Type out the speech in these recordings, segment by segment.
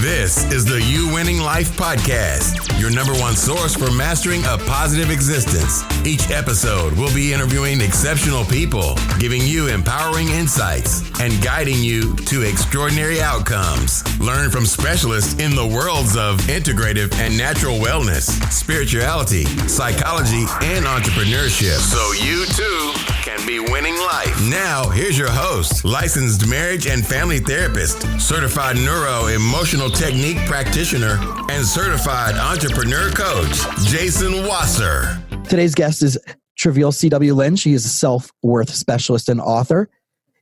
This is the You Winning Life Podcast, your number one source for mastering a positive existence. Each episode will be interviewing exceptional people, giving you empowering insights, and guiding you to extraordinary outcomes. Learn from specialists in the worlds of integrative and natural wellness, spirituality, psychology, and entrepreneurship, so you too can be winning life. Now, here's your host, licensed marriage and family therapist, certified neuro-emotional technique practitioner, and certified entrepreneur coach, Jason Wasser. Today's guest is Treveal C.W. Lynch. He is a self-worth specialist and author.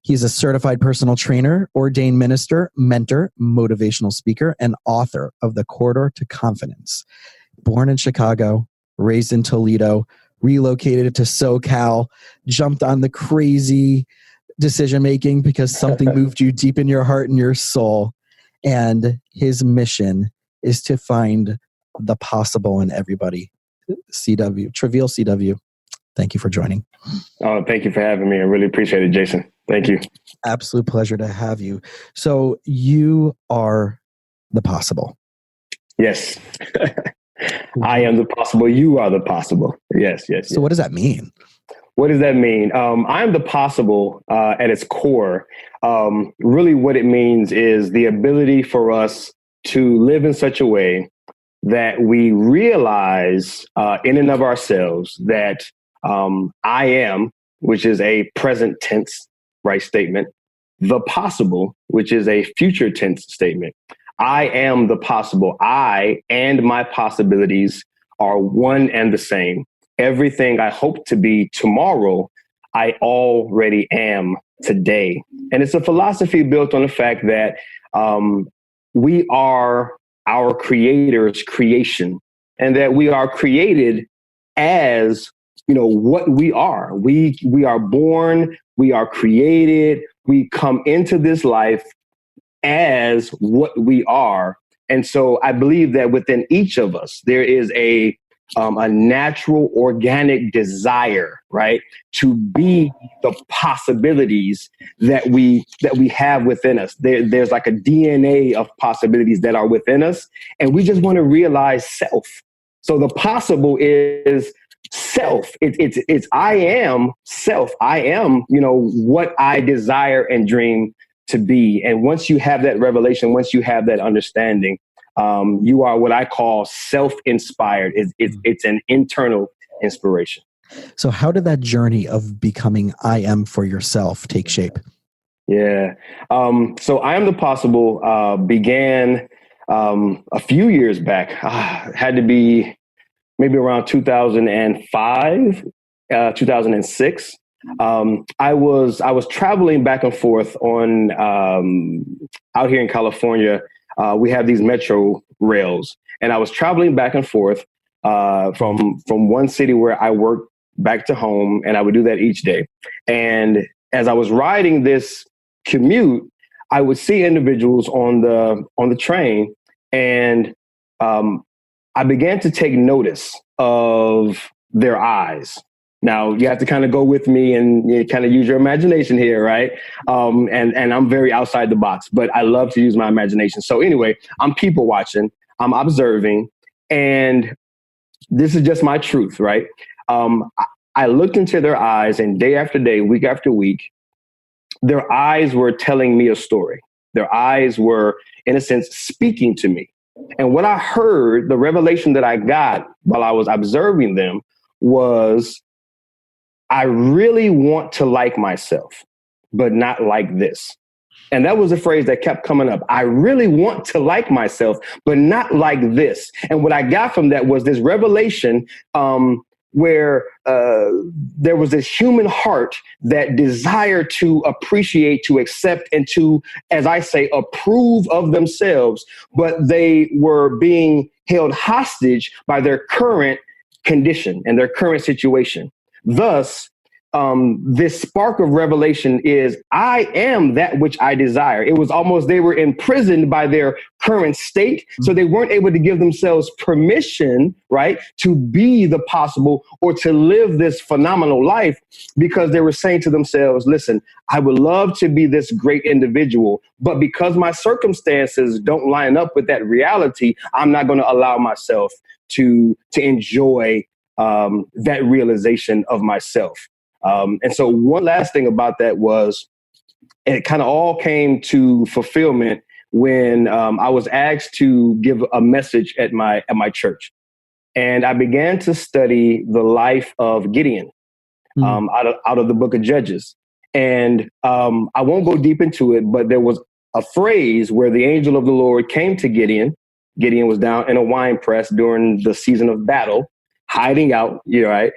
He's a certified personal trainer, ordained minister, mentor, motivational speaker, and author of The Corridor to Confidence. Born in Chicago, raised in Toledo, relocated to SoCal, jumped on the crazy decision-making because something moved you deep in your heart and your soul. And his mission is to find the possible in everybody. C.W., Treveal C.W., thank you for joining. Oh, thank you for having me. I really appreciate it, Jason. Thank you. Absolute pleasure to have you. So you are the possible. Yes. I am the possible. You are the possible. Yes. So what does that mean? What does that mean? I am the possible at its core. Really what it means is the ability for us to live in such a way that we realize in and of ourselves that I am, which is a present tense, right, statement, the possible, which is a future tense statement. I am the possible. I and my possibilities are one and the same. Everything I hope to be tomorrow, I already am today. And it's a philosophy built on the fact that we are our creator's creation and that we are created as, what we are. We are born, we are created, we come into this life as what we are. And so I believe that within each of us, there is a natural organic desire, right, to be the possibilities that we have within us. There's like a DNA of possibilities that are within us, and we just want to realize self. So the possible is self. It's I am self. I am, what I desire and dream to be. And once you have that revelation, once you have that understanding, you are what I call self-inspired. It's an internal inspiration. So how did that journey of becoming I am for yourself take shape? Yeah. So I Am the Possible began a few years back. Had to be maybe around 2005, 2006. I was traveling back and forth on out here in California. We have these metro rails, and I was traveling back and forth from one city where I work back to home, and I would do that each day. And as I was riding this commute, I would see individuals on the train, and I began to take notice of their eyes. Now, you have to kind of go with me and kind of use your imagination here, right? And I'm very outside the box, but I love to use my imagination. So anyway, I'm people watching, I'm observing, and this is just my truth, right? I looked into their eyes, and day after day, week after week, their eyes were telling me a story. Their eyes were, in a sense, speaking to me. And what I heard, the revelation that I got while I was observing them was, I really want to like myself, but not like this. And that was a phrase that kept coming up. I really want to like myself, but not like this. And what I got from that was this revelation where there was this human heart that desired to appreciate, to accept, and to, as I say, approve of themselves, but they were being held hostage by their current condition and their current situation. Thus, this spark of revelation is I am that which I desire. It was almost they were imprisoned by their current state. So they weren't able to give themselves permission, right, to be the possible or to live this phenomenal life, because they were saying to themselves, listen, I would love to be this great individual, but because my circumstances don't line up with that reality, I'm not going to allow myself to enjoy that realization of myself. And so one last thing about that was, it kind of all came to fulfillment when I was asked to give a message at my church. And I began to study the life of Gideon out of the book of Judges. And I won't go deep into it, but there was a phrase where the angel of the Lord came to Gideon. Gideon was down in a wine press during the season of battle, hiding out, right?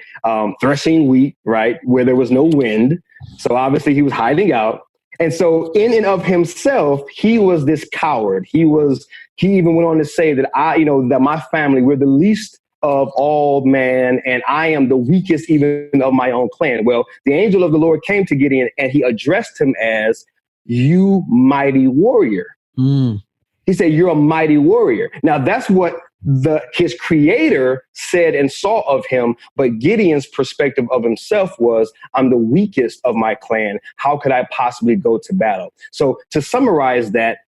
Threshing wheat, right? Where there was no wind. So obviously he was hiding out. And so in and of himself, he was this coward. He even went on to say that that my family, we're the least of all man, and I am the weakest even of my own clan. Well, the angel of the Lord came to Gideon and he addressed him as, you mighty warrior. He said, you're a mighty warrior. Now that's what his creator said and saw of him. But Gideon's perspective of himself was, I'm the weakest of my clan. How could I possibly go to battle? So to summarize that,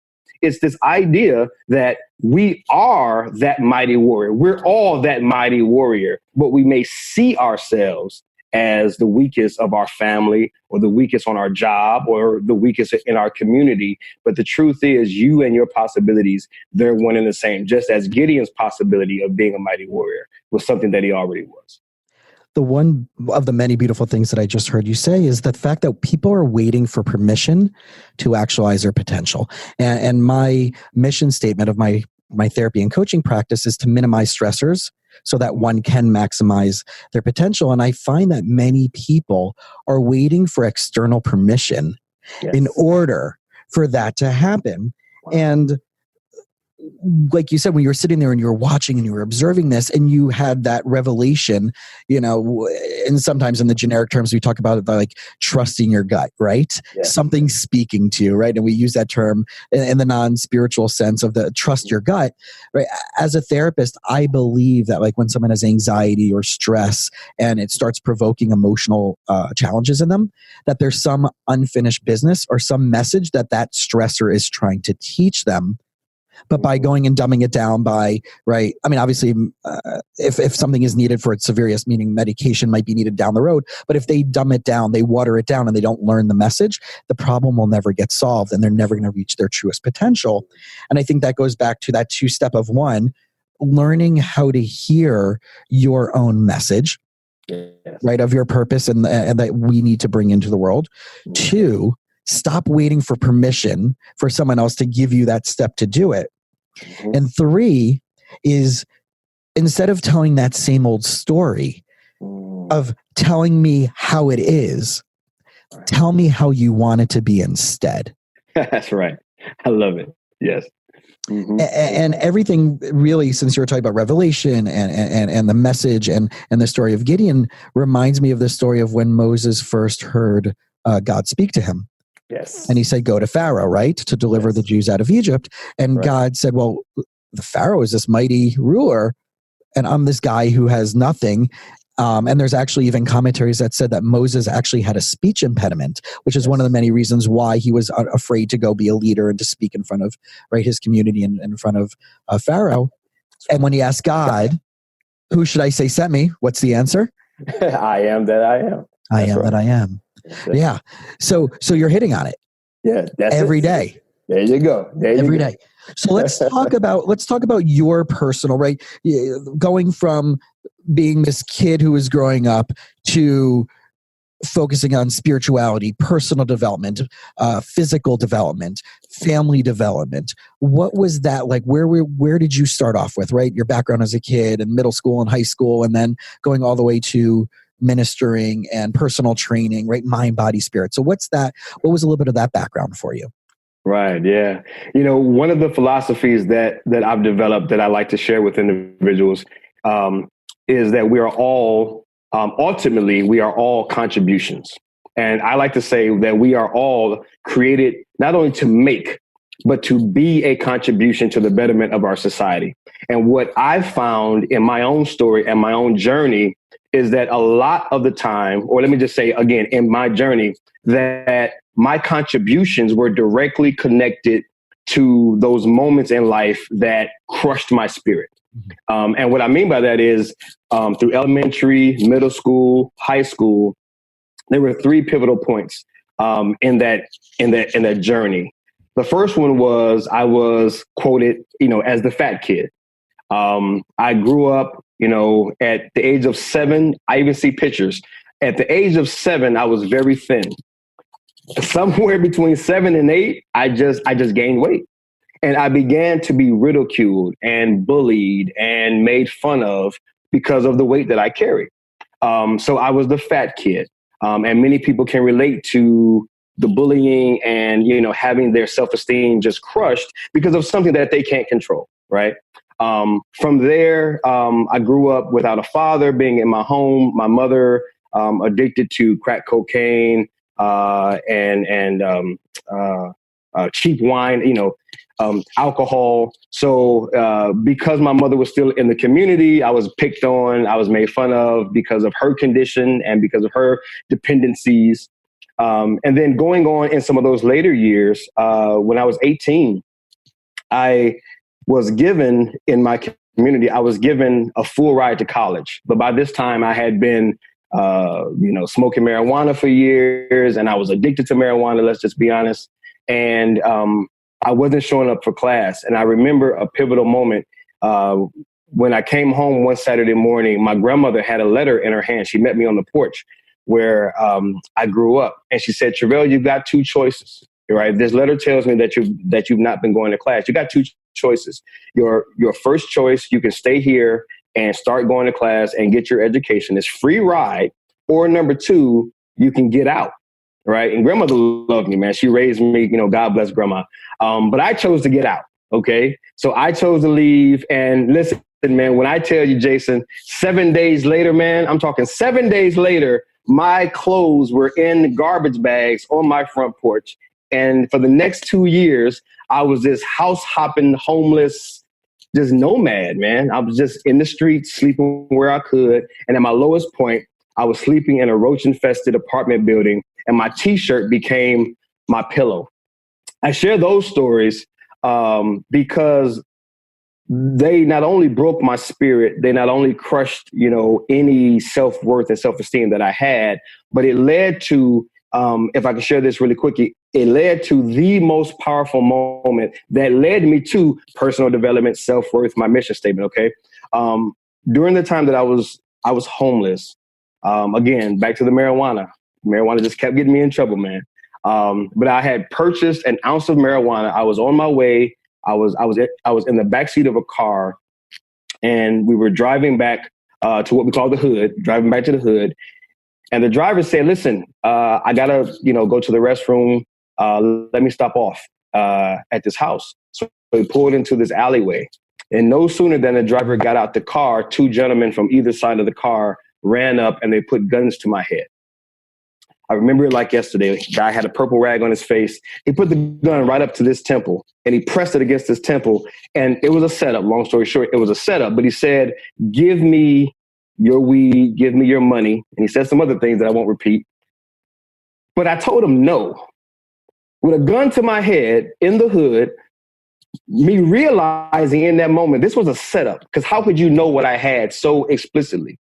it's this idea that we are that mighty warrior. We're all that mighty warrior, but we may see ourselves as the weakest of our family, or the weakest on our job, or the weakest in our community. But the truth is, you and your possibilities, they're one and the same, just as Gideon's possibility of being a mighty warrior was something that he already was. The one of the many beautiful things that I just heard you say is the fact that people are waiting for permission to actualize their potential. And my mission statement of my therapy and coaching practice is to minimize stressors so that one can maximize their potential. And I find that many people are waiting for external permission in order for that to happen. Wow. And like you said, when you were sitting there and you were watching and you were observing this and you had that revelation, and sometimes in the generic terms, we talk about it like trusting your gut, right? Yes. Something speaking to you, right? And we use that term in the non-spiritual sense of the trust your gut, right? As a therapist, I believe that like when someone has anxiety or stress and it starts provoking emotional challenges in them, that there's some unfinished business or some message that stressor is trying to teach them. But by going and dumbing it down right? I mean, obviously, if something is needed for its severest, meaning medication might be needed down the road, but if they dumb it down, they water it down and they don't learn the message, the problem will never get solved and they're never going to reach their truest potential. And I think that goes back to that 2-step of one, learning how to hear your own message, right, of your purpose and that we need to bring into the world. 2, stop waiting for permission for someone else to give you that step to do it. And 3 is, instead of telling that same old story of telling me how it is, tell me how you want it to be instead. That's right. I love it. Yes. Mm-hmm. And everything really, since you were talking about revelation and the message and the story of Gideon, reminds me of the story of when Moses first heard God speak to him. Yes. And he said, go to Pharaoh, right, to deliver the Jews out of Egypt. And God said, well, the Pharaoh is this mighty ruler, and I'm this guy who has nothing. And there's actually even commentaries that said that Moses actually had a speech impediment, which is one of the many reasons why he was afraid to go be a leader and to speak in front of his community and in front of Pharaoh. And when he asked God, who should I say sent me? What's the answer? I am that I am. I am that I am. Yeah. So you're hitting on it. Yeah. That's every day. There you go. Every day. So let's talk about your personal, right? Going from being this kid who was growing up to focusing on spirituality, personal development, physical development, family development. What was that like? Where did you start off with, right? Your background as a kid and middle school and high school, and then going all the way to ministering and personal training, right? Mind, body, spirit. So what's that? What was a little bit of that background for you? Right. Yeah. One of the philosophies that I've developed that I like to share with individuals is that we are all ultimately we are all contributions. And I like to say that we are all created not only to make, but to be a contribution to the betterment of our society. And what I've found in my own story and my own journey is that a lot of the time, or let me just say again, in my journey, that my contributions were directly connected to those moments in life that crushed my spirit. And what I mean by that is through elementary, middle school, high school, there were three pivotal points in that journey. The first one was I was quoted, as the fat kid. I grew up, at the age of 7. I even see pictures. At the age of 7, I was very thin. Somewhere between 7 and 8, I just gained weight. And I began to be ridiculed and bullied and made fun of because of the weight that I carried. So I was the fat kid. And many people can relate to the bullying and, having their self-esteem just crushed because of something that they can't control, right? From there, I grew up without a father, being in my home, my mother addicted to crack cocaine and cheap wine, alcohol. So because my mother was still in the community, I was picked on, I was made fun of because of her condition and because of her dependencies. And then going on in some of those later years, when I was 18, I was given in my community, I was given a full ride to college. But by this time I had been, smoking marijuana for years, and I was addicted to marijuana, let's just be honest. And I wasn't showing up for class. And I remember a pivotal moment when I came home one Saturday morning. My grandmother had a letter in her hand. She met me on the porch where I grew up. And she said, Treveal, you've got two choices, right? This letter tells me that you've not been going to class. You got two choices. Your first choice, you can stay here and start going to class and get your education. It's free ride. Or number 2, you can get out. Right. And grandmother loved me, man. She raised me, God bless grandma. But I chose to get out. OK, so I chose to leave. And listen, man, when I tell you, Jason, 7 days later, man, I'm talking 7 days later, my clothes were in garbage bags on my front porch. And for the next 2 years, I was this house hopping, homeless, just nomad, man. I was just in the streets, sleeping where I could. And at my lowest point, I was sleeping in a roach infested apartment building. And my T-shirt became my pillow. I share those stories because they not only broke my spirit, they not only crushed, any self-worth and self-esteem that I had, but it led to, if I can share this really quickly, it led to the most powerful moment that led me to personal development, self-worth, my mission statement. Okay. During the time that I was homeless, again, back to the marijuana. Marijuana just kept getting me in trouble, man. But I had purchased an ounce of marijuana. I was on my way. I was in the backseat of a car, and we were driving back to what we call the hood, driving back to the hood. And the driver said, listen, I gotta, go to the restroom. Let me stop off at this house. So he pulled into this alleyway. And no sooner than the driver got out the car, 2 gentlemen from either side of the car ran up and they put guns to my head. I remember it like yesterday. The guy had a purple rag on his face. He put the gun right up to this temple and he pressed it against this temple. And it was a setup. Long story short, it was a setup. But he said, give me your weed, give me your money. And he said some other things that I won't repeat. But I told him no. With a gun to my head in the hood, me realizing in that moment, this was a setup. Because how could you know what I had so explicitly?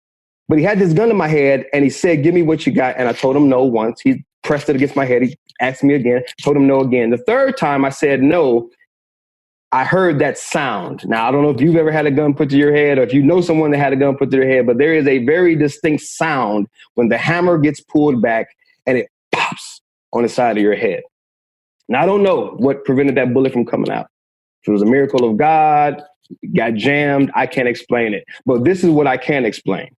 But he had this gun in my head and he said, give me what you got. And I told him no once. He pressed it against my head. He asked me again, told him no again. The third time I said no, I heard that sound. Now, I don't know if you've ever had a gun put to your head or if you know someone that had a gun put to their head, but there is a very distinct sound when the hammer gets pulled back and it pops on the side of your head. Now, I don't know what prevented that bullet from coming out. If it was a miracle of God, got jammed, I can't explain it. But this is what I can explain.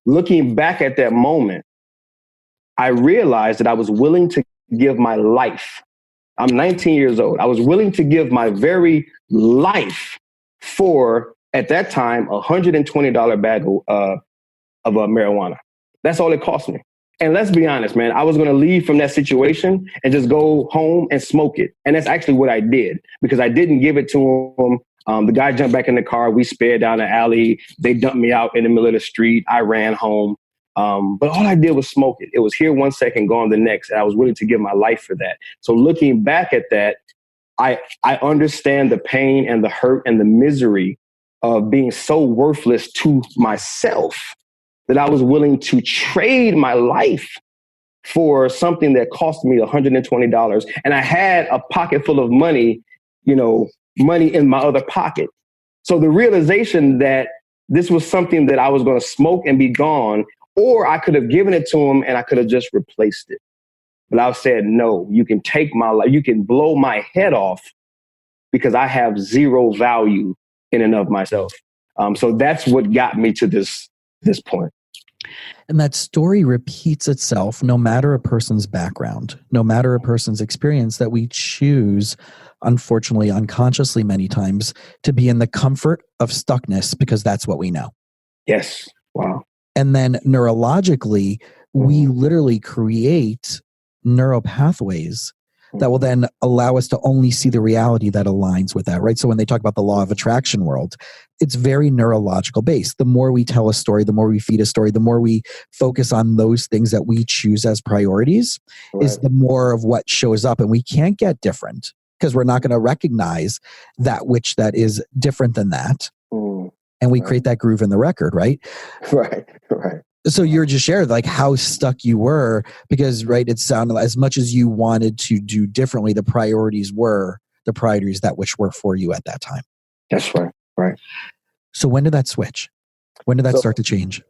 Looking back at that moment, I realized that I was willing to give my life. I'm 19 years old. I was willing to give my very life for, at that time, $120 bag of marijuana. That's all it cost me. And let's be honest, man, I was going to leave from that situation and just go home and smoke it. And that's actually what I did, because I didn't give it to him. The guy jumped back in the car. We sped down the alley. They dumped me out in the middle of the street. I ran home. But all I did was smoke it. It was here 1 second, gone the next. And I was willing to give my life for that. So looking back at that, I understand the pain and the hurt and the misery of being so worthless to myself that I was willing to trade my life for something that cost me $120. And I had a pocket full of money, money in my other pocket. So the realization that this was something that I was going to smoke and be gone, or I could have given it to him and I could have just replaced it. But I said, no, you can take my life. You can blow my head off because I have zero value in and of myself. So that's what got me to this point. And that story repeats itself no matter a person's background, no matter a person's experience, that we choose, unfortunately, unconsciously many times, to be in the comfort of stuckness because that's what we know. Yes. Wow. And then neurologically, we literally create neural pathways that will then allow us to only see the reality that aligns with that, right? So when they talk about the law of attraction world, it's very neurological based. The more we tell a story, the more we feed a story, the more we focus on those things that we choose as priorities, is the more of what shows up. And we can't get different because we're not going to recognize that which that is different than that. And we create that groove in the record, right? Right. So you're just sharing like how stuck you were because, right, it sounded like as much as you wanted to do differently, the priorities were the priorities that which were for you at that time. That's right. Right. So when did that switch? When did that start to change?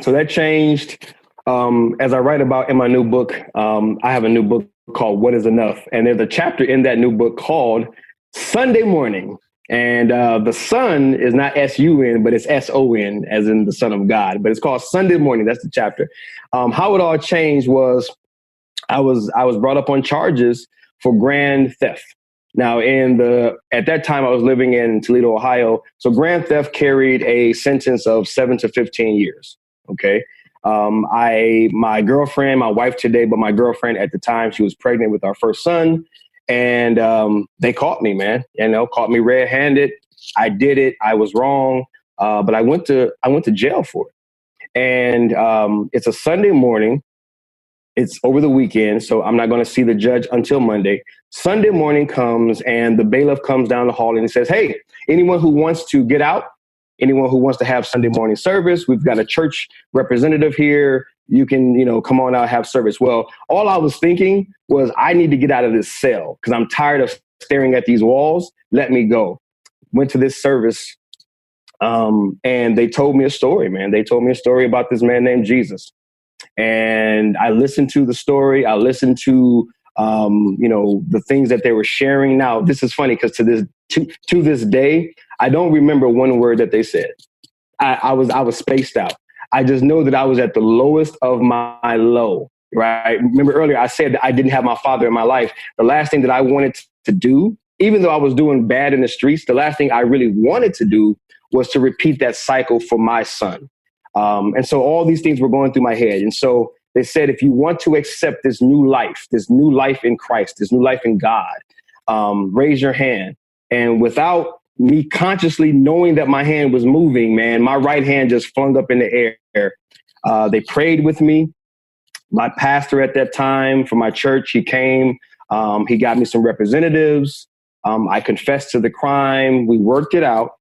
So that changed as I write about in my new book. I have a new book called What is Enough? And there's a chapter in that new book called Sunday Morning. And the Son is not S-U-N, but it's S-O-N, as in the Son of God. But it's called Sunday Morning. That's the chapter. How it all changed was I was brought up on charges for grand theft. Now, at that time, I was living in Toledo, Ohio. So grand theft carried a sentence of 7 to 15 years. Okay. My girlfriend, my wife today, but my girlfriend at the time, she was pregnant with our first son. And they caught me, man, caught me red-handed. I did it. I was wrong. But I went to jail for it. And it's a Sunday morning. It's over the weekend, so I'm not going to see the judge until Monday. Sunday morning comes and the bailiff comes down the hall and he says, hey, anyone who wants to get out, anyone who wants to have Sunday morning service, we've got a church representative here. You can, come on out, have service. Well, all I was thinking was I need to get out of this cell because I'm tired of staring at these walls. Let me go. Went to this service and they told me a story, man. They told me a story about this man named Jesus. And I listened to the story. I listened to, the things that they were sharing. Now, this is funny because to this day, I don't remember one word that they said. I was spaced out. I just know that I was at the lowest of my low, right? Remember earlier, I said that I didn't have my father in my life. The last thing that I wanted to do, even though I was doing bad in the streets, the last thing I really wanted to do was to repeat that cycle for my son. And so all these things were going through my head. And so they said, if you want to accept this new life in Christ, this new life in God, raise your hand. And without me consciously knowing that my hand was moving, man, my right hand just flung up in the air. They prayed with me. My pastor at that time for my church, he came. He got me some representatives. I confessed to the crime. We worked it out.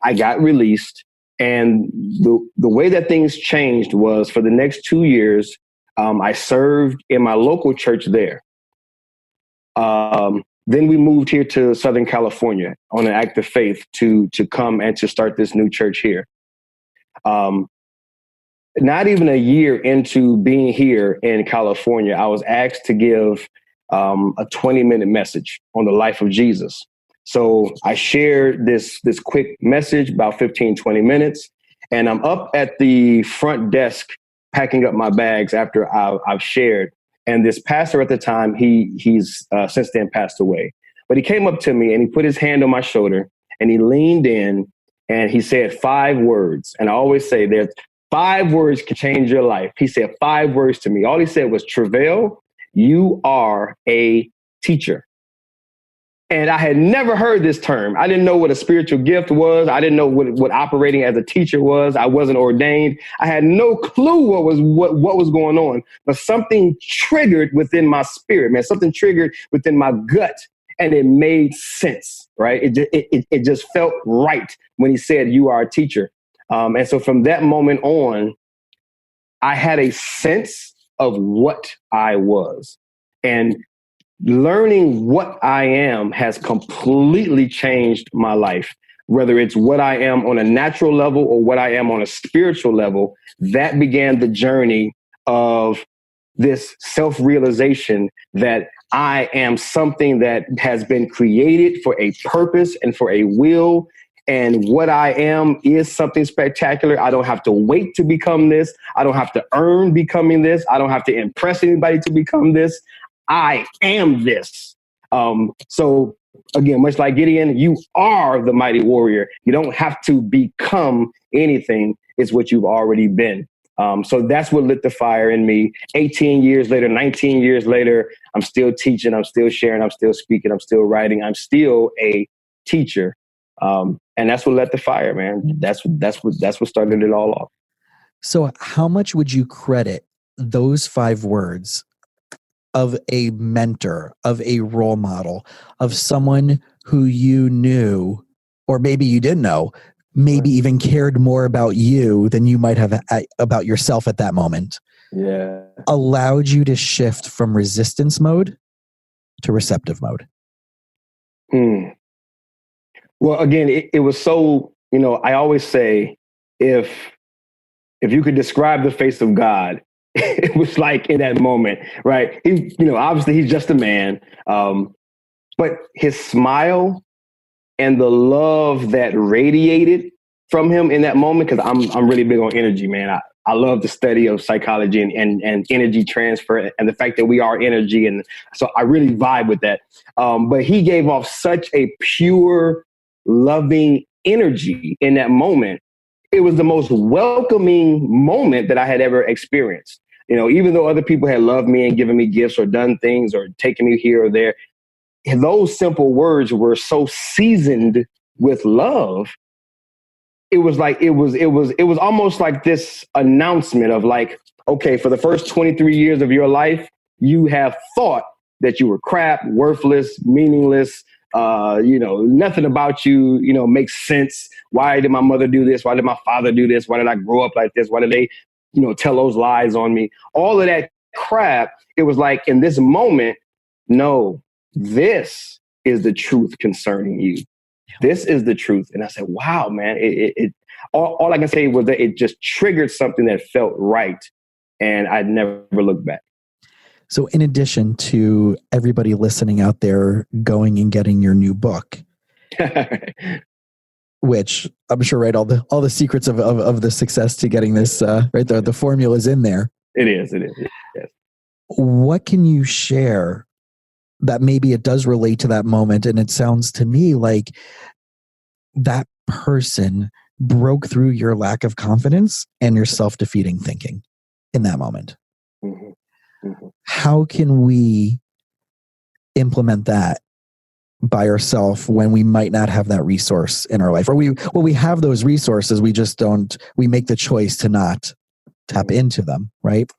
I got released. And the way that things changed was for the next 2 years, I served in my local church there. Then we moved here to Southern California on an act of faith to come and to start this new church here. Not even a year into being here in California, I was asked to give a 20-minute message on the life of Jesus. So I shared this quick message, about 15, 20 minutes, and I'm up at the front desk packing up my bags after I've shared. And this pastor at the time, he's since then passed away. But he came up to me and he put his hand on my shoulder and he leaned in and he said 5 words. And I always say there's 5 words can change your life. He said 5 words to me. All he said was, Treveal, you are a teacher. And I had never heard this term. I didn't know what a spiritual gift was. I didn't know what operating as a teacher was. I wasn't ordained. I had no clue what was going on. But something triggered within my spirit, man. Something triggered within my gut, and it made sense, right? It just felt right when he said, you are a teacher. And so from that moment on, I had a sense of what I was. And learning what I am has completely changed my life. Whether it's what I am on a natural level or what I am on a spiritual level, that began the journey of this self-realization that I am something that has been created for a purpose and for a will. And what I am is something spectacular. I don't have to wait to become this. I don't have to earn becoming this. I don't have to impress anybody to become this. I am this. So again, much like Gideon, you are the mighty warrior. You don't have to become anything. It's what you've already been. So that's what lit the fire in me. 18 years later, 19 years later, I'm still teaching. I'm still sharing. I'm still speaking. I'm still writing. I'm still a teacher. And that's what lit the fire, man. That's what started it all off. So how much would you credit those 5 words of a mentor, of a role model, of someone who you knew, or maybe you didn't know, maybe even cared more about you than you might have about yourself at that moment? Yeah. Allowed you to shift from resistance mode to receptive mode? Well, again, it was so, I always say, if you could describe the face of God, it was like in that moment, right? He, obviously he's just a man, but his smile and the love that radiated from him in that moment, because I'm really big on energy, man. I love the study of psychology and energy transfer and the fact that we are energy. And so I really vibe with that. But he gave off such a pure, loving energy in that moment. It was the most welcoming moment that I had ever experienced. Even though other people had loved me and given me gifts or done things or taken me here or there, those simple words were so seasoned with love. It was like, it was almost like this announcement of like, okay, for the first 23 years of your life, you have thought that you were crap, worthless, meaningless, nothing about you, makes sense. Why did my mother do this? Why did my father do this? Why did I grow up like this? Why did they, tell those lies on me? All of that crap. It was like in this moment, no, this is the truth concerning you. This is the truth. And I said, wow, man, all I can say was that it just triggered something that felt right. And I'd never looked back. So in addition to everybody listening out there going and getting your new book, which I'm sure, right, all the secrets of the success to getting this, right, the formula's in there. It is. Yes. What can you share that maybe it does relate to that moment? And it sounds to me like that person broke through your lack of confidence and your self-defeating thinking in that moment. Mm-hmm. Mm-hmm. How can we implement that by ourselves when we might not have that resource in our life? Or we have those resources, we make the choice to not tap into them, right?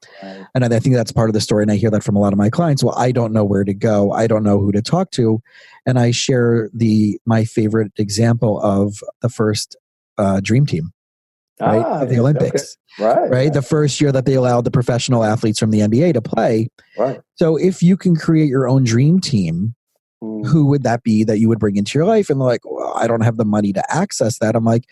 And I think that's part of the story. And I hear that from a lot of my clients. Well, I don't know where to go. I don't know who to talk to. And I share my favorite example of the first dream team, right? Of the Olympics. Okay. Right. The first year that they allowed the professional athletes from the NBA to play. Right. So if you can create your own dream team, who would that be that you would bring into your life? And they're like, well, I don't have the money to access that. I'm like,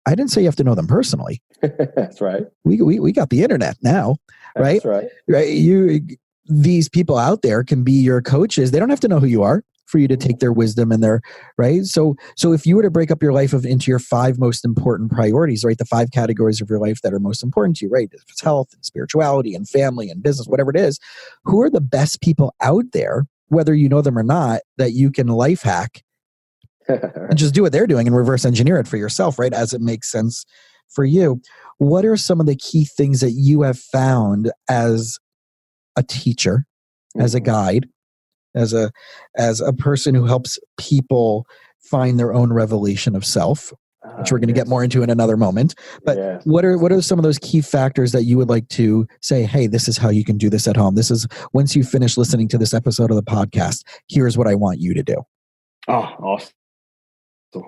I didn't say you have to know them personally. That's right. We got the internet now, right? That's right. These people out there can be your coaches. They don't have to know who you are for you to take their wisdom and their, right? So if you were to break up your life into your 5 most important priorities, right? The 5 categories of your life that are most important to you, right? If it's health and spirituality and family and business, whatever it is, who are the best people out there, whether you know them or not, that you can life hack and just do what they're doing and reverse engineer it for yourself, right? As it makes sense for you. what are some of the key things that you have found as a teacher, as a guide, as a person who helps people find their own revelation of self, which we're going to get more into in another moment. But what are some of those key factors that you would like to say, hey, this is how you can do this at home? This is, once you finish listening to this episode of the podcast, here's what I want you to do. Oh, awesome.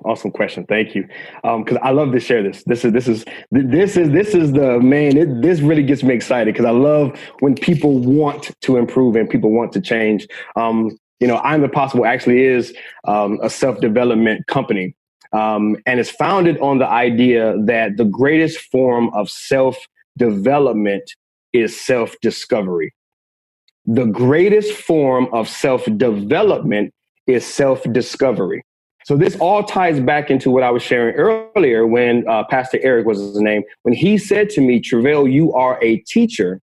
Awesome question. Thank you. Cause I love to share this. This is the man, this really gets me excited because I love when people want to improve and people want to change. I'm the Possible actually is a self-development company. And it's founded on the idea that the greatest form of self-development is self-discovery. The greatest form of self-development is self-discovery. So this all ties back into what I was sharing earlier when Pastor Eric was his name. When he said to me, Treveal, you are a teacher.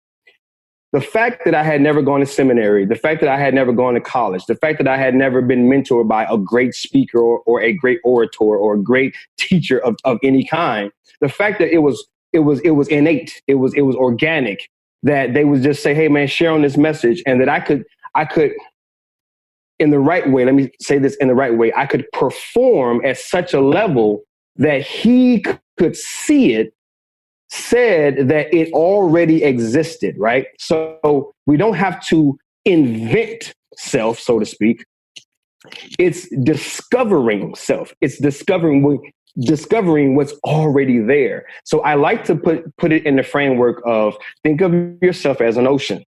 The fact that I had never gone to seminary, the fact that I had never gone to college, the fact that I had never been mentored by a great speaker or a great orator or a great teacher of any kind, the fact that it was innate, it was organic, that they would just say, hey man, share on this message, and that I could in the right way, let me say this in the right way, I could perform at such a level that he could see it, said that it already existed, right? So we don't have to invent self, so to speak. It's discovering self. It's discovering what's already there. So I like to put it in the framework of, think of yourself as an ocean.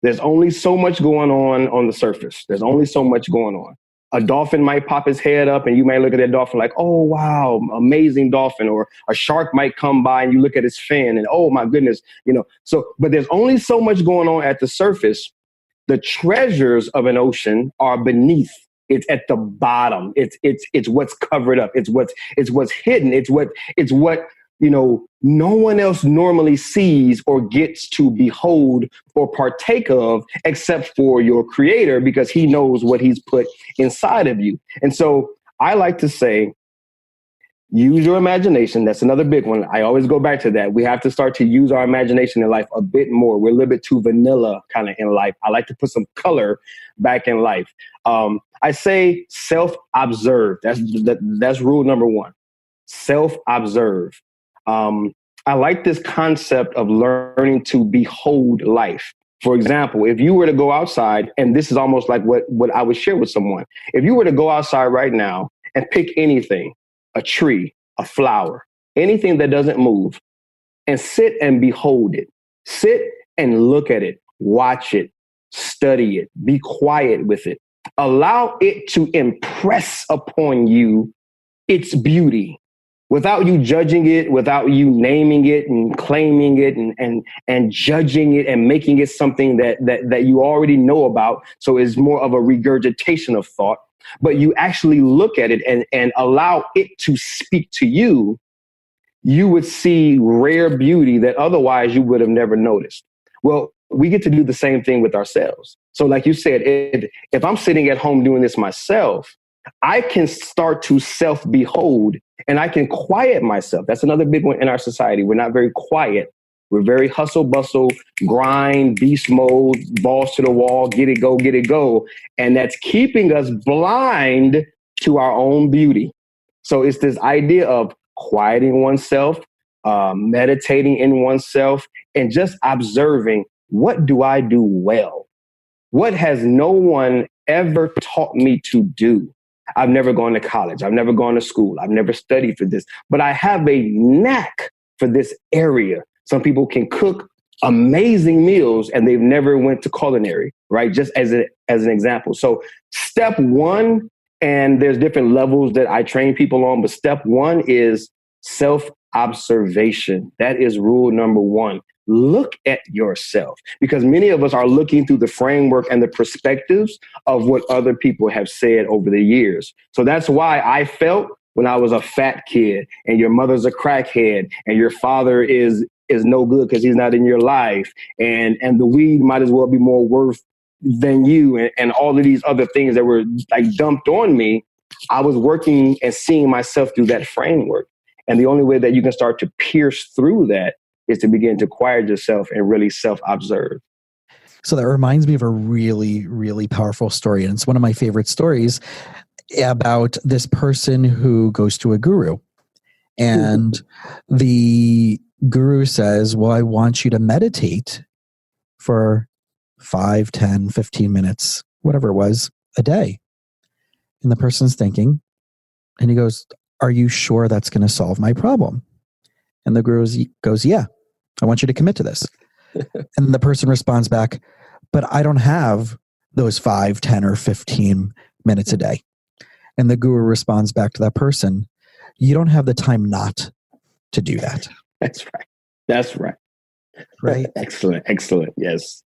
There's only so much going on the surface. There's only so much going on. A dolphin might pop his head up and you might look at that dolphin like, oh, wow, amazing dolphin. Or a shark might come by and you look at his fin and, oh, my goodness, but there's only so much going on at the surface. The treasures of an ocean are beneath. It's at the bottom. It's what's covered up. It's what's hidden. It's what no one else normally sees or gets to behold or partake of except for your creator, because he knows what he's put inside of you. And so I like to say, use your imagination. That's another big one. I always go back to that. We have to start to use our imagination in life a bit more. We're a little bit too vanilla kind of in life. I like to put some color back in life. I say self-observe. That's rule number one. Self-observe. I like this concept of learning to behold life. For example, if you were to go outside, and this is almost like what I would share with someone. If you were to go outside right now and pick anything, a tree, a flower, anything that doesn't move, and sit and behold it. Sit and look at it, watch it, study it, be quiet with it. Allow it to impress upon you its beauty. Without you judging it, without you naming it and claiming it and judging it and making it something that you already know about. So it's more of a regurgitation of thought, but you actually look at it and allow it to speak to you, you would see rare beauty that otherwise you would have never noticed. Well, we get to do the same thing with ourselves. So like you said, if I'm sitting at home doing this myself, I can start to self-behold and I can quiet myself. That's another big one in our society. We're not very quiet. We're very hustle, bustle, grind, beast mode, balls to the wall, get it, go. And that's keeping us blind to our own beauty. So it's this idea of quieting oneself, meditating in oneself, and just observing, what do I do well? What has no one ever taught me to do? I've never gone to college. I've never gone to school. I've never studied for this, but I have a knack for this area. Some people can cook amazing meals and they've never went to culinary, right? Just as an example. So step one, and there's different levels that I train people on, but step one is self-observation. That is rule number one. Look at yourself, because many of us are looking through the framework and the perspectives of what other people have said over the years. So that's why I felt when I was a fat kid and your mother's a crackhead and your father is no good because he's not in your life, and the weed might as well be more worth than you, and all of these other things that were like dumped on me. I was working and seeing myself through that framework. And the only way that you can start to pierce through that is to begin to quiet yourself and really self-observe. So that reminds me of a really, really powerful story. And it's one of my favorite stories about this person who goes to a guru. And the guru says, well, I want you to meditate for 5, 10, 15 minutes, whatever it was, a day. And the person's thinking, and he goes, are you sure that's going to solve my problem? And the guru goes, yeah, I want you to commit to this. And the person responds back, but I don't have those 5, 10, or 15 minutes a day. And the guru responds back to that person, you don't have the time not to do that. That's right. That's right. Right. Excellent. Excellent. Yes.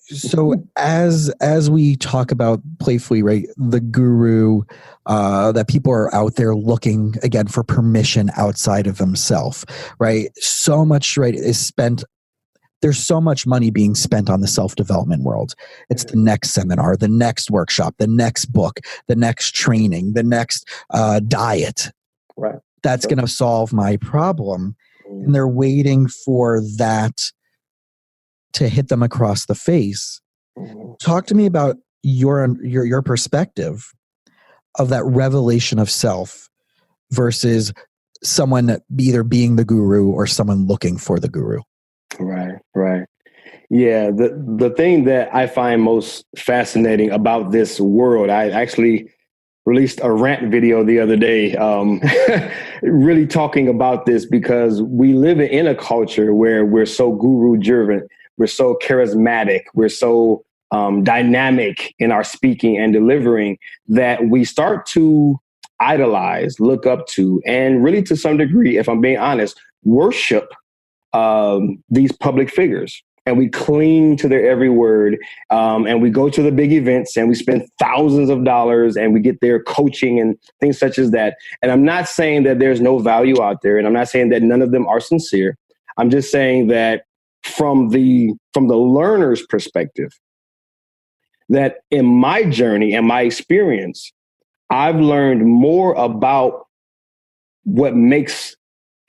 So as we talk about playfully, right, the guru, that people are out there looking again for permission outside of themselves, right? So much, right, is spent. There's so much money being spent on the self-development world. It's the next seminar, the next workshop, the next book, the next training, the next diet. Right. That's going to solve my problem. And they're waiting for that to hit them across the face. Talk to me about your perspective of that revelation of self versus someone either being the guru or someone looking for the guru. Right, right. Yeah, the thing that I find most fascinating about this world, I actually released a rant video the other day, really talking about this, because we live in a culture where we're so guru-driven, we're so charismatic, we're so dynamic in our speaking and delivering that we start to idolize, look up to, and really to some degree, if I'm being honest, worship these public figures. And we cling to their every word. And we go to the big events and we spend thousands of dollars and we get their coaching and things such as that. And I'm not saying that there's no value out there. And I'm not saying that none of them are sincere. I'm just saying that from the learner's perspective, that in my journey and my experience, I've learned more about what makes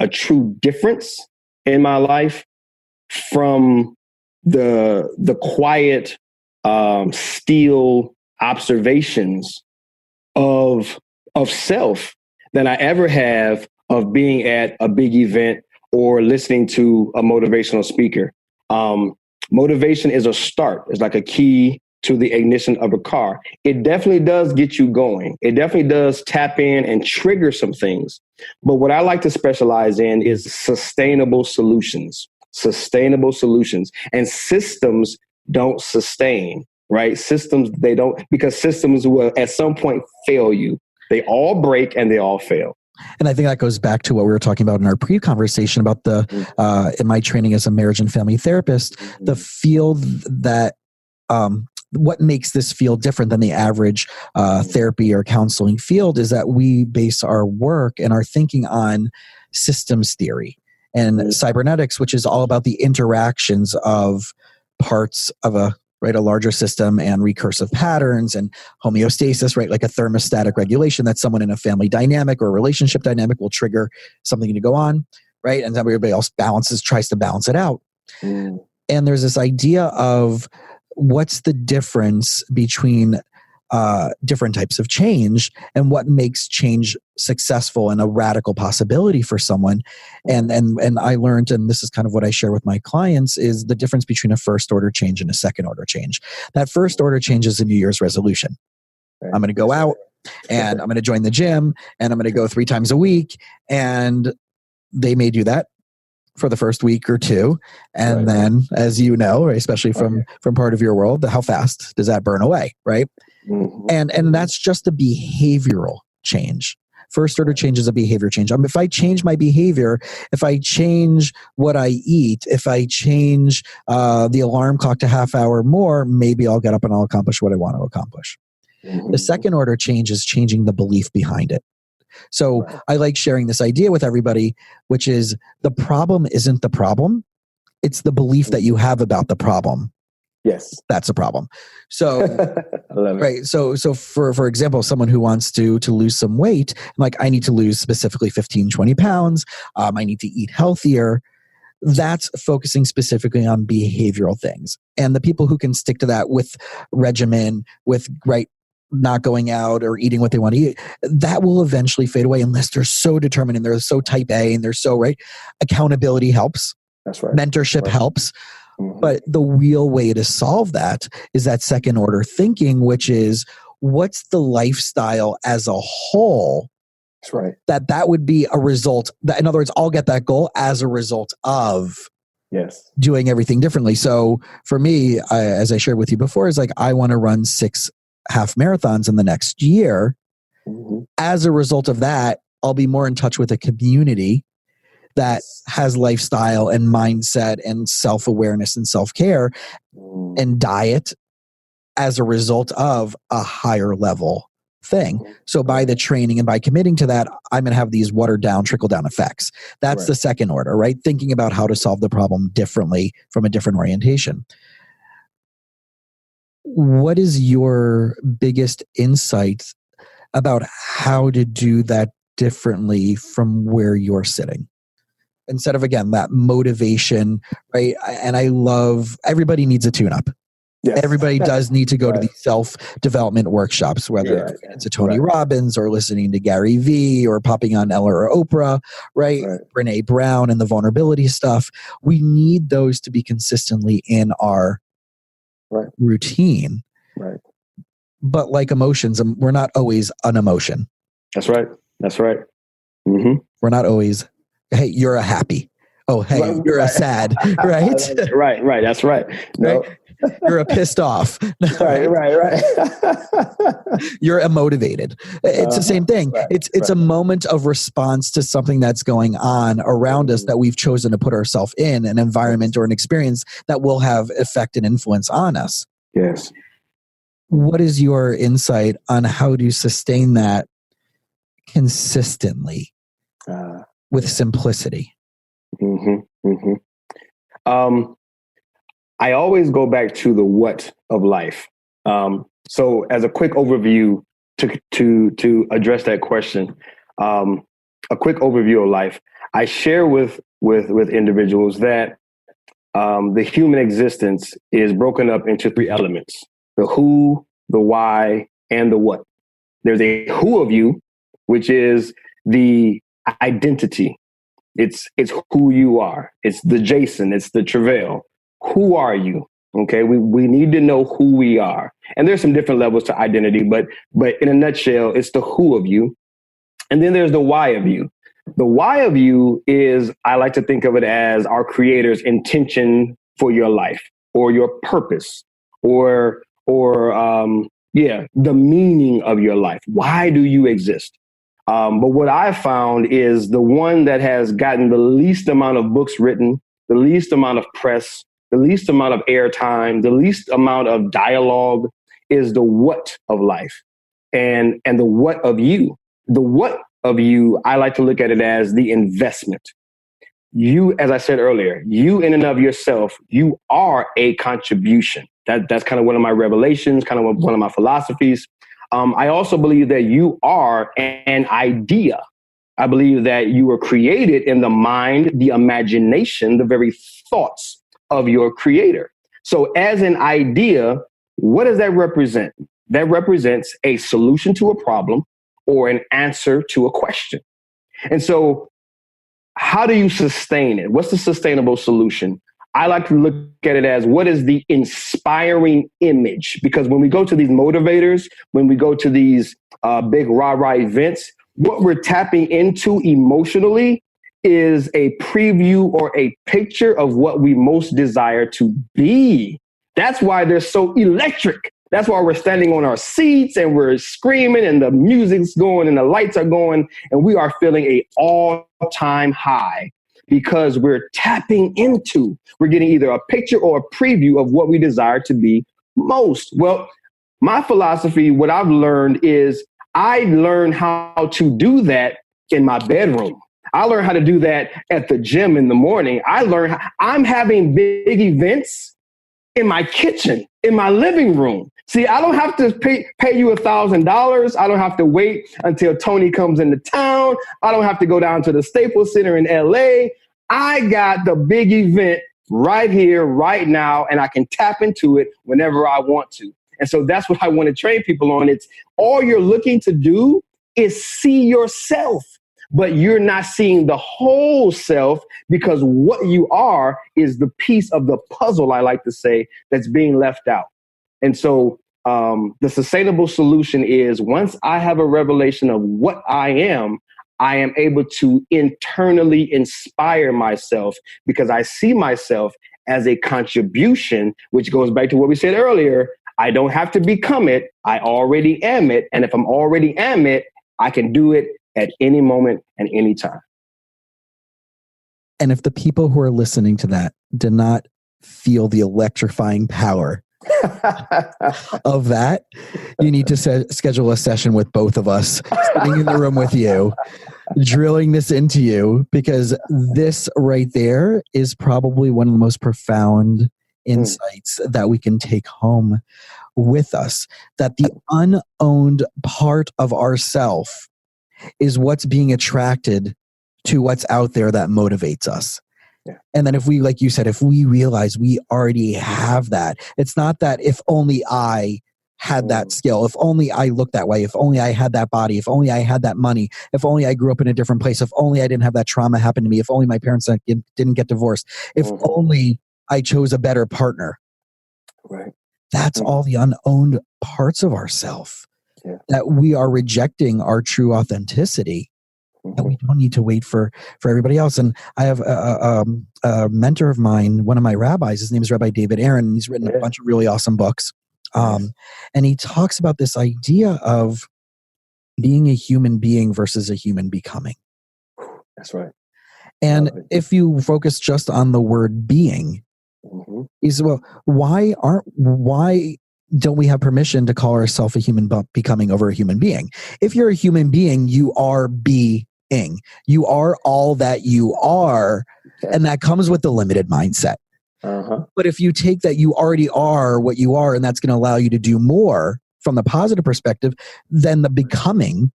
a true difference in my life from the quiet, still observations of self than I ever have of being at a big event or listening to a motivational speaker. Motivation is a start. It's like a key to the ignition of a car. It definitely does get you going. It definitely does tap in and trigger some things. But what I like to specialize in is sustainable solutions. Sustainable solutions. And systems don't sustain, right? Systems, they don't, because systems will at some point fail you. They all break and they all fail. And I think that goes back to what we were talking about in our pre-conversation about in my training as a marriage and family therapist, the field that, what makes this field different than the average therapy or counseling field is that we base our work and our thinking on systems theory and cybernetics, which is all about the interactions of parts of a larger system and recursive patterns and homeostasis, right? Like a thermostatic regulation that someone in a family dynamic or relationship dynamic will trigger something to go on, right? And then everybody else tries to balance it out. And there's this idea of what's the difference between different types of change and what makes change successful and a radical possibility for someone. And I learned, and this is kind of what I share with my clients, is the difference between a first order change and a second order change. That first order change is a New Year's resolution. Right. I'm going to go out and I'm going to join the gym and I'm going to go 3 times a week. And they may do that for the first week or two. And then, as you know, right, especially from part of your world, how fast does that burn away, right? And that's just a behavioral change. First order change is a behavior change. If I change my behavior, if I change what I eat, if I change the alarm clock to half hour more, maybe I'll get up and I'll accomplish what I want to accomplish. The second order change is changing the belief behind it. So I like sharing this idea with everybody, which is the problem isn't the problem. It's the belief that you have about the problem Yes. That's a problem. So, I love it. right. So for example, someone who wants to lose some weight, like I need to lose specifically 15, 20 pounds. I need to eat healthier. That's focusing specifically on behavioral things. And the people who can stick to that with regimen, with not going out or eating what they want to eat, that will eventually fade away unless they're so determined and they're so type A and they're so right. Accountability helps. That's right. Mentorship helps. Mm-hmm. But the real way to solve that is that second order thinking, which is what's the lifestyle as a whole? That's right. That would be a result. In other words, I'll get that goal as a result of doing everything differently. So for me, as I shared with you before, is like I want to run 6 half marathons in the next year. Mm-hmm. As a result of that, I'll be more in touch with a community that has lifestyle and mindset and self-awareness and self-care and diet as a result of a higher level thing. So by the training and by committing to that, I'm going to have these watered down, trickle down effects. That's the second order, right? Thinking about how to solve the problem differently from a different orientation. What is your biggest insight about how to do that differently from where you're sitting? Instead of, again, that motivation, right? And I love, everybody needs a tune-up. Yes. Everybody does need to go to these self-development workshops, whether it's a Tony Robbins or listening to Gary Vee or popping on Ella or Oprah, right? Brene Brown and the vulnerability stuff. We need those to be consistently in our routine. Right. But like emotions, we're not always an emotion. That's right. That's right. Mm-hmm. We're not always, hey, you're a happy. Oh, hey, you're a sad, right? Right. That's right. No. Right? You're a pissed off. Right. You're emotivated. It's the same thing. It's a moment of response to something that's going on around us that we've chosen to put ourselves in an environment or an experience that will have effect and influence on us. Yes. What is your insight on how to sustain that consistently with simplicity? Mm-hmm. Mm-hmm. I always go back to the what of life. So as a quick overview to address that question, a quick overview of life, I share with individuals that the human existence is broken up into 3 elements: the who, the why, and the what. There's a who of you, which is the identity. It's who you are. It's the Jason. It's the Treveal. Who are you? Okay, we need to know who we are. And there's some different levels to identity, but in a nutshell, it's the who of you. And then there's the why of you. The why of you is, I like to think of it as our Creator's intention for your life, or your purpose, or the meaning of your life. Why do you exist? But what I've found is the one that has gotten the least amount of books written, the least amount of press, the least amount of airtime, the least amount of dialogue is the what of life, and the what of you. The what of you, I like to look at it as the investment. You, as I said earlier, you in and of yourself, you are a contribution. That's kind of one of my revelations, kind of one of my philosophies. I also believe that you are an idea. I believe that you were created in the mind, the imagination, the very thoughts of your Creator. So as an idea, what does that represent? That represents a solution to a problem or an answer to a question. And so how do you sustain it? What's the sustainable solution? I like to look at it as, what is the inspiring image? Because when we go to these motivators, when we go to these big rah-rah events, what we're tapping into emotionally is a preview or a picture of what we most desire to be. That's why they're so electric. That's why we're standing on our seats and we're screaming and the music's going and the lights are going and we are feeling an all-time high because we're tapping into, we're getting either a picture or a preview of what we desire to be most. Well, my philosophy, what I've learned is I learned how to do that in my bedroom. I learned how to do that at the gym in the morning. I learned I'm having big events in my kitchen, in my living room. See, I don't have to pay you $1,000. I don't have to wait until Tony comes into town. I don't have to go down to the Staples Center in LA. I got the big event right here, right now, and I can tap into it whenever I want to. And so that's what I want to train people on. It's all you're looking to do is see yourself, but you're not seeing the whole self, because what you are is the piece of the puzzle, I like to say, that's being left out. And so the sustainable solution is, once I have a revelation of what I am able to internally inspire myself, because I see myself as a contribution, which goes back to what we said earlier. I don't have to become it. I already am it. And if I'm already am it, I can do it at any moment and any time. And if the people who are listening to that did not feel the electrifying power of that, you need to schedule a session with both of us, sitting in the room with you, drilling this into you, because this right there is probably one of the most profound insights that we can take home with us, that the unowned part of ourself is what's being attracted to what's out there that motivates us. Yeah. And then if we, like you said, if we realize we already have that, it's not that if only I had that skill, if only I looked that way, if only I had that body, if only I had that money, if only I grew up in a different place, if only I didn't have that trauma happen to me, if only my parents didn't get divorced, if only I chose a better partner. Right. That's all the unowned parts of ourself that we are rejecting our true authenticity. And we don't need to wait for everybody else. And I have a mentor of mine, one of my rabbis, his name is Rabbi David Aaron, and he's written a bunch of really awesome books. And he talks about this idea of being a human being versus a human becoming. That's right. And if you focus just on the word being, he said, well, why don't we have permission to call ourselves a human becoming over a human being? If you're a human being, you are being. You are all that you are, and that comes with the limited mindset. But if you take that you already are what you are, and that's going to allow you to do more from the positive perspective, then the becoming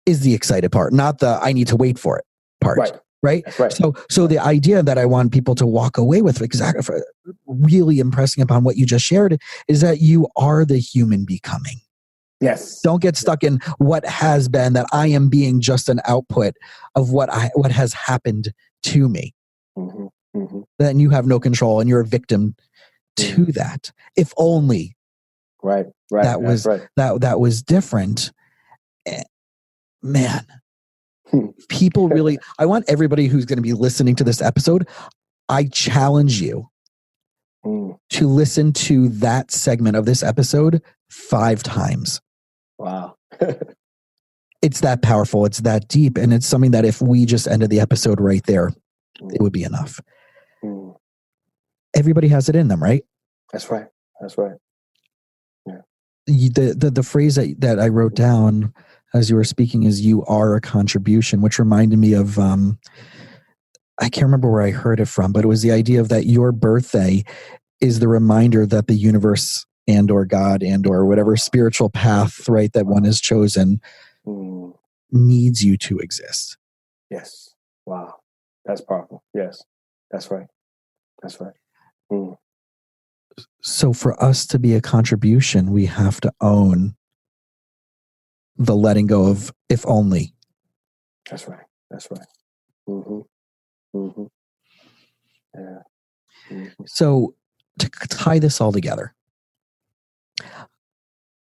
is the excited part, not the I need to wait for it part. Right? So the idea that I want people to walk away with, exactly, for really impressing upon what you just shared, is that you are the human becoming. Yes. Don't get stuck in what has been, that I am being just an output of what has happened to me. Then you have no control and you're a victim to that. If only that was different. Man, people really, I want everybody who's going to be listening to this episode, I challenge you to listen to that segment of this episode 5 times. Wow. It's that powerful. It's that deep. And it's something that if we just ended the episode right there, it would be enough. Everybody has it in them, right? That's right. Yeah. The phrase that I wrote down as you were speaking is "you are a contribution," which reminded me of, I can't remember where I heard it from, but it was the idea of that your birthday is the reminder that the universe and or God and or whatever spiritual path, right, that one has chosen needs you to exist. Yes. Wow. That's powerful. Yes. That's right. So for us to be a contribution, we have to own the letting go of if only. That's right. Yeah. So to tie this all together,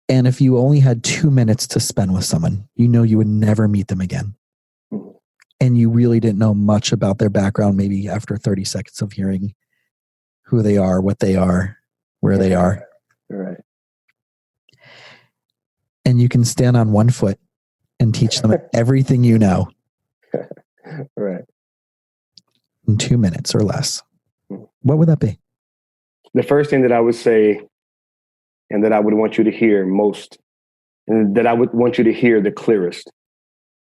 and if you only had 2 minutes to spend with someone, you would never meet them again. And you really didn't know much about their background, maybe after 30 seconds of hearing who they are, what they are, where they are. Right. And you can stand on one foot and teach them everything you know. Right. In 2 minutes or less. What would that be? The first thing that I would say, and that I would want you to hear most, and that I would want you to hear the clearest,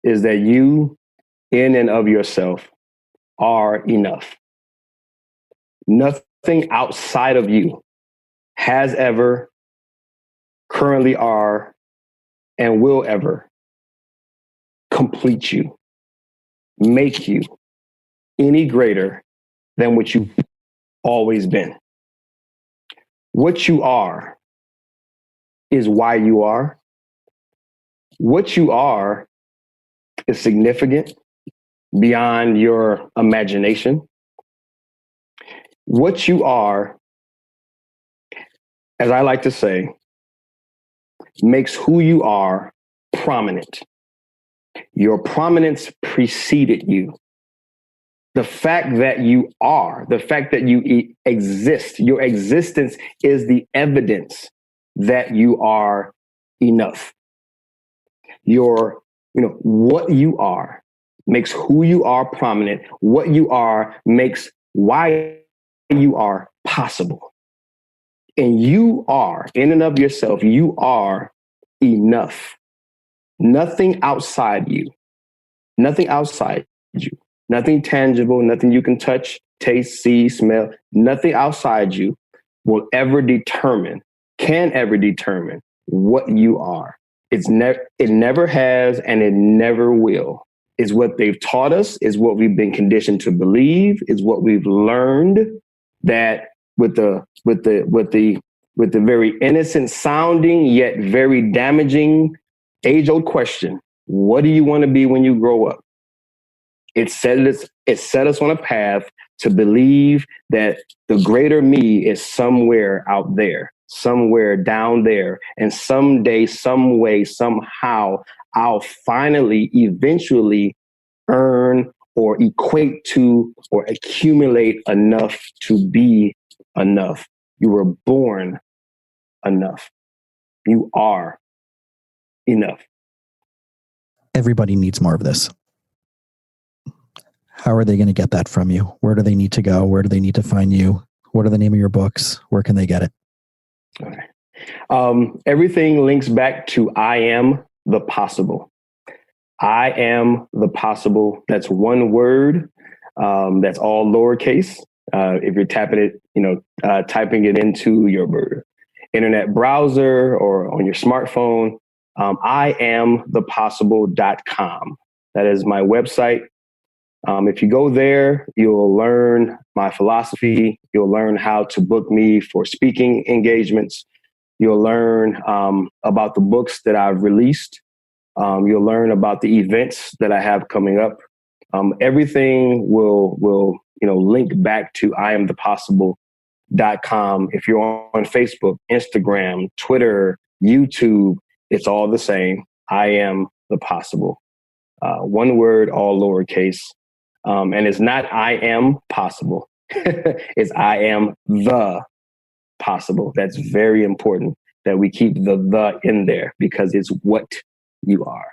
is that you, in and of yourself, are enough. Nothing nothing outside of you has ever, currently are, and will ever complete you, make you any greater than what you've always been. What you are is why you are. What you are is significant beyond your imagination. What you are, as I like to say, makes who you are prominent. Your prominence preceded you. The fact that you are, the fact that you exist, your existence is the evidence that you are enough. What you are makes who you are prominent. What you are makes why you are possible. And you are, in and of yourself, you are enough. Nothing outside you, nothing tangible, nothing you can touch, taste, see, smell, nothing outside you will ever can ever determine what you are. It never has, and it never will. It's what they've taught us, is what we've been conditioned to believe, is what we've learned, that with the very innocent sounding yet very damaging age-old question, what do you want to be when you grow up? It set us on a path to believe that the greater me is somewhere out there, somewhere down there, and someday, some way, somehow, I'll finally, eventually earn or equate to or accumulate enough to be enough. You were born enough. You are enough. Everybody needs more of this. How are they going to get that from you? Where do they need to go? Where do they need to find you? What are the name of your books? Where can they get it? Okay. Everything links back to I Am the Possible. I Am the Possible. That's one word. That's all lowercase. If you're tapping it, typing it into your internet browser or on your smartphone, iamthepossible.com. That is my website. If you go there, you'll learn my philosophy. You'll learn how to book me for speaking engagements. You'll learn about the books that I've released. You'll learn about the events that I have coming up. Everything will link back to iamthepossible.com. If you're on Facebook, Instagram, Twitter, YouTube, it's all the same. I Am the Possible. One word, all lowercase. And it's not I am possible. It's I am the possible. That's very important that we keep the in there, because it's what you are.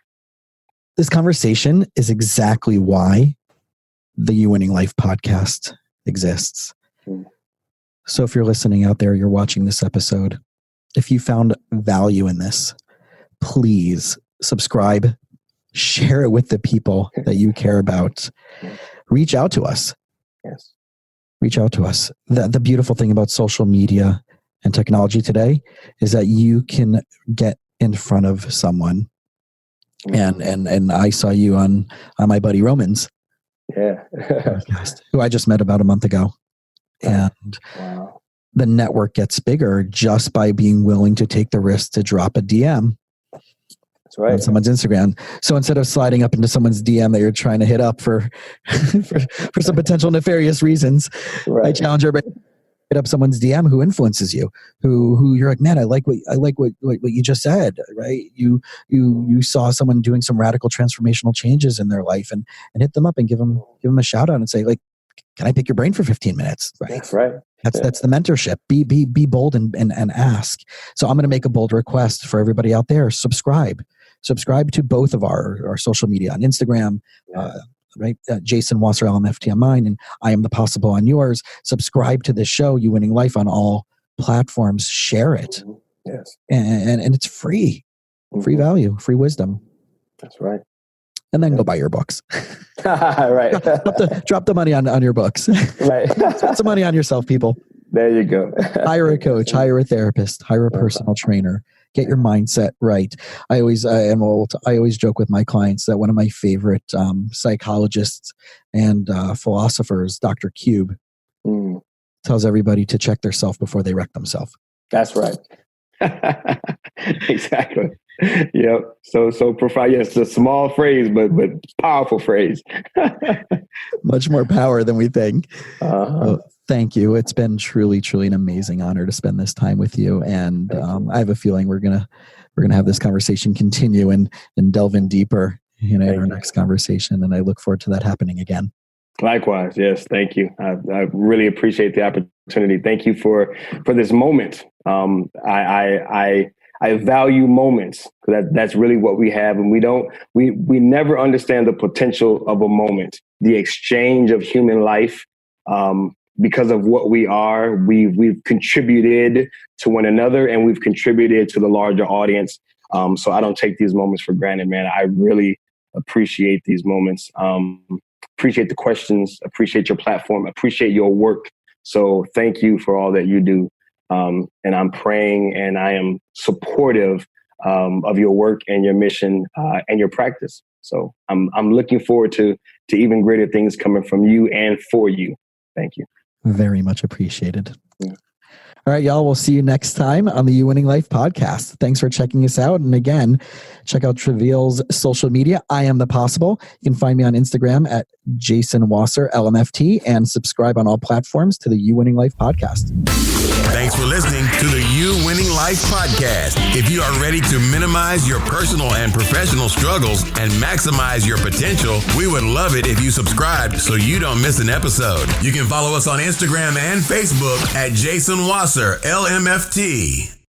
This conversation is exactly why the You Winning Life podcast exists. So if you're listening out there, you're watching this episode, if you found value in this, please subscribe, share it with the people that you care about. Reach out to us. Yes. Reach out to us. The beautiful thing about social media and technology today is that you can get in front of someone. And I saw you on my buddy Roman's podcast, who I just met about a month ago. And wow. The network gets bigger just by being willing to take the risk to drop a DM. That's right. On someone's Instagram. So instead of sliding up into someone's DM that you're trying to hit up for for some potential nefarious reasons, right. I challenge everybody to hit up someone's DM who influences you, who you're like, man, I like what you just said, right? You saw someone doing some radical transformational changes in their life, and hit them up and give them a shout out and say, like, can I pick your brain for 15 minutes? Right. That's right. That's the mentorship. Be bold and ask. So I'm going to make a bold request for everybody out there. Subscribe to both of our social media on Instagram, right? Jason Wasser, LMFT on mine, and I Am the Possible on yours. Subscribe to this show, You Winning Life, on all platforms. Share it. Yes. And it's free. Free value, free wisdom. That's right. And then go buy your books. Right. drop the money on your books. Right. Spend some money on yourself, people. There you go. Hire a coach, hire a therapist, hire a personal trainer. Get your mindset right. I always joke with my clients that one of my favorite psychologists and philosophers, Dr. Cube, tells everybody to check themselves before they wreck themselves. That's right. Exactly. Yep. So profound. Yes, a small phrase, but powerful phrase. Much more power than we think. Thank you. It's been truly, truly an amazing honor to spend this time with you. And I have a feeling we're gonna have this conversation continue and delve in deeper in our next conversation. And I look forward to that happening again. Likewise. Yes. Thank you. I really appreciate the opportunity. Thank you for this moment. I value moments. That's really what we have. And we never understand the potential of a moment, the exchange of human life. Because of what we are, we've contributed to one another and we've contributed to the larger audience. So I don't take these moments for granted, man. I really appreciate these moments. Appreciate the questions, appreciate your platform, appreciate your work. So thank you for all that you do. And I'm praying and I am supportive of your work and your mission and your practice. So I'm looking forward to even greater things coming from you and for you. Thank you. Very much appreciated. All right, y'all. We'll see you next time on the You Winning Life podcast. Thanks for checking us out. And again, check out Treveal's social media. I Am The Possible. You can find me on Instagram at Jason Wasser, LMFT, and subscribe on all platforms to the You Winning Life podcast. Thanks for listening to the You Winning Life podcast. If you are ready to minimize your personal and professional struggles and maximize your potential, we would love it if you subscribe so you don't miss an episode. You can follow us on Instagram and Facebook at Jason Wasser, LMFT.